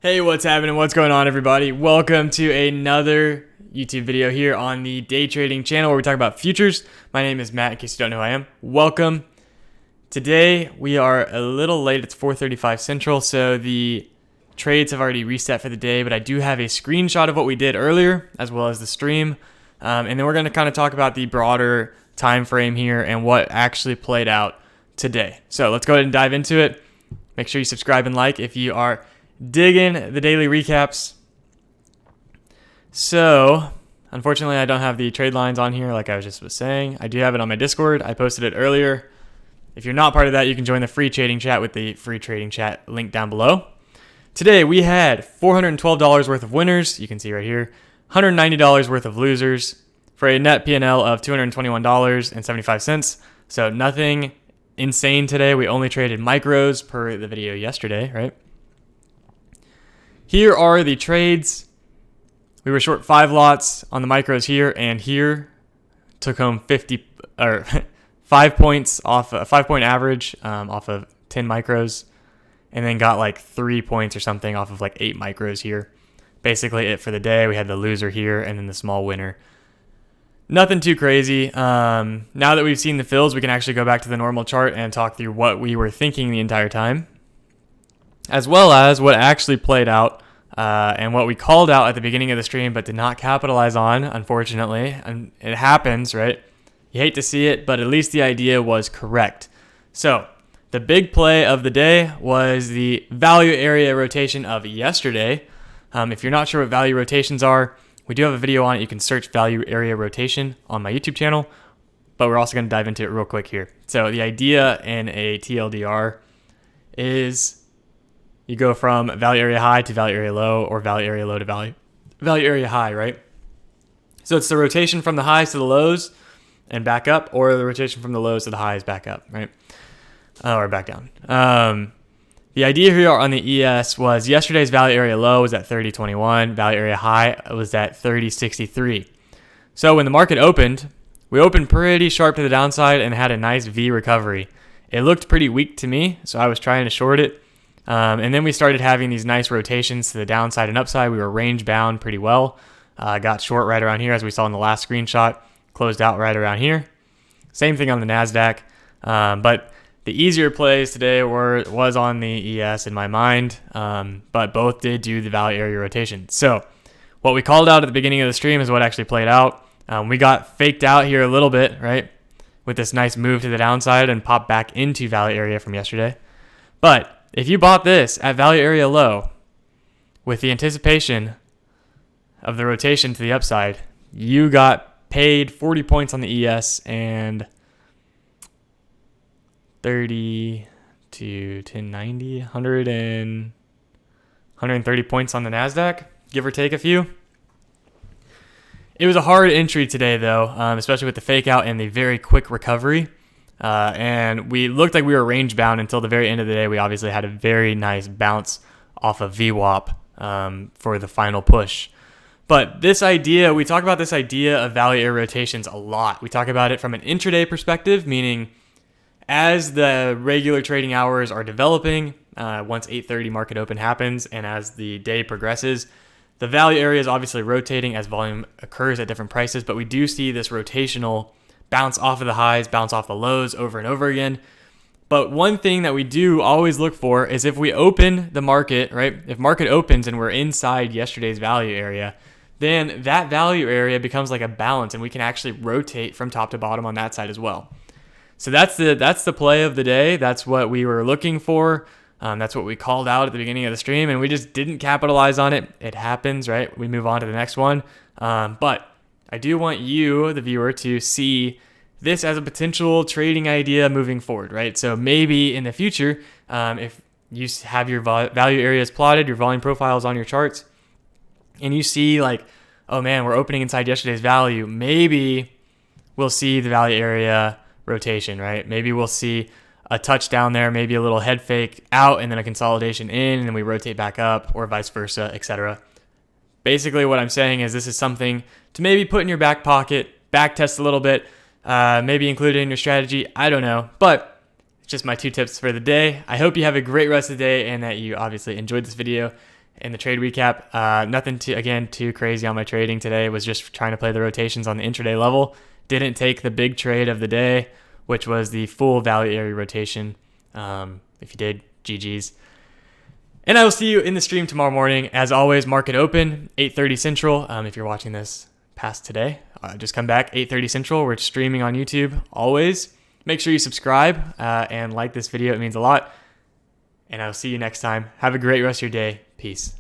Hey, what's happening? What's going on, everybody? Welcome to another YouTube video here on the Day Trading channel where we talk about futures. My name is Matt, in case you don't know who I am. Welcome. Today, we are a little late. It's 4:35 Central, so the trades have already reset for the day, but I do have a screenshot of what we did earlier, as well as the stream. And then we're going to kind of talk about the broader time frame here and what actually played out today. So let's go ahead and dive into it. Make sure you subscribe and like if you are digging the daily recaps. So, unfortunately, I don't have the trade lines on here like I was saying. I do have it on my Discord. I posted it earlier. If you're not part of that, you can join the free trading chat with the free trading chat link down below. Today, we had $412 worth of winners. You can see right here. $190 worth of losers for a net P&L of $221.75. So nothing insane today. We only traded micros per the video yesterday, right? Here are the trades. We were short 5 lots on the micros here and here. Took home 5 points off a 5-point average off of 10 micros, and then got like 3 points or something off of like 8 micros here. Basically it for the day. We had the loser here and then the small winner. Nothing too crazy. Now that we've seen the fills, we can actually go back to the normal chart and talk through what we were thinking the entire time, as well as what actually played out and what we called out at the beginning of the stream but did not capitalize on, unfortunately. And it happens, right? You hate to see it, but at least the idea was correct. So the big play of the day was the value area rotation of yesterday. If you're not sure what value rotations are, we do have a video on it. You can search value area rotation on my YouTube channel, but we're also going to dive into it real quick here. So the idea in a TLDR is you go from value area high to value area low, or value area low to value area high, right? So it's the rotation from the highs to the lows and back up, or the rotation from the lows to the highs back up, right? Or back down. The idea here on the ES was yesterday's value area low was at 30.21. Value area high was at 30.63. So when the market opened, we opened pretty sharp to the downside and had a nice V recovery. It looked pretty weak to me, so I was trying to short it. And then we started having these nice rotations to the downside and upside. We were range bound pretty well. Got short right around here, as we saw in the last screenshot. Closed out right around here. Same thing on the NASDAQ. But the easier plays today was on the ES in my mind. But both did do the value area rotation. So what we called out at the beginning of the stream is what actually played out. We got faked out here a little bit, right? With this nice move to the downside and popped back into value area from yesterday. But if you bought this at value area low with the anticipation of the rotation to the upside, you got paid 40 points on the ES and 30 to 1090, 130 points on the NASDAQ, give or take a few. It was a hard entry today, though, especially with the fake out and the very quick recovery. And we looked like we were range bound until the very end of the day. We obviously had a very nice bounce off of VWAP for the final push. But this idea, we talk about this idea of value area rotations a lot. We talk about it from an intraday perspective, meaning as the regular trading hours are developing, once 8:30 market open happens, and as the day progresses, the value area is obviously rotating as volume occurs at different prices. But we do see this rotational bounce off of the highs, bounce off the lows over and over again. But one thing that we do always look for is if we open the market, right? If market opens and we're inside yesterday's value area, then that value area becomes like a balance, and we can actually rotate from top to bottom on that side as well. So that's the play of the day. That's what we were looking for. That's what we called out at the beginning of the stream, and we just didn't capitalize on it. It happens, right? We move on to the next one. But I do want you, the viewer, to see this as a potential trading idea moving forward, right? So maybe in the future, if you have your value areas plotted, your volume profiles on your charts, and you see like, oh man, we're opening inside yesterday's value, maybe we'll see the value area rotation, right? Maybe we'll see a touchdown there, maybe a little head fake out and then a consolidation in, and then we rotate back up, or vice versa, etc. Basically what I'm saying is this is something to maybe put in your back pocket, back test a little bit, maybe include it in your strategy. I don't know, but it's just my 2 tips for the day. I hope you have a great rest of the day and that you obviously enjoyed this video. in the trade recap, nothing too crazy on my trading today. Was just trying to play the rotations on the intraday level. Didn't take the big trade of the day, which was the full value area rotation. If you did, GG's. And I will see you in the stream tomorrow morning. As always, market open, 8:30 Central. If you're watching this past today, just come back, 8:30 Central. We're streaming on YouTube always. Make sure you subscribe and like this video. It means a lot. And I'll see you next time. Have a great rest of your day. Peace.